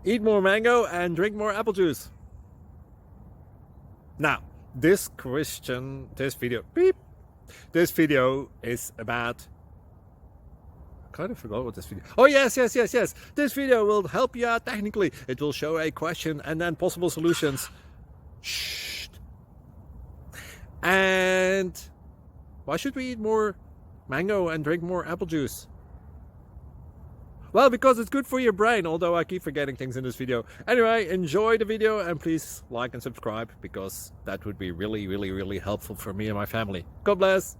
Eat more mango and drink more apple juice. Now, this video is about, I kind of forgot what this video. Oh, yes. This video will help you out technically. It will show a question and then possible solutions. Shh. And why should we eat more mango and drink more apple juice? Well, because it's good for your brain, although I keep forgetting things in this video. Anyway, enjoy the video and please like and subscribe, because that would be really helpful for me and my family. God bless!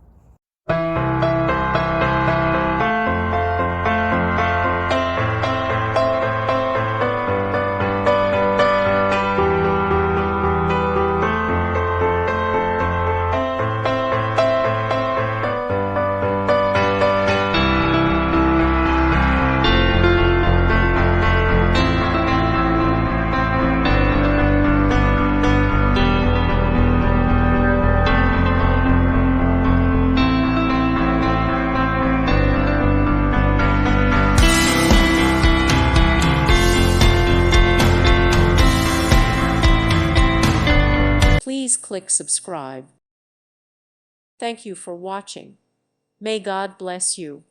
Please click subscribe. Thank you for watching. May God bless you.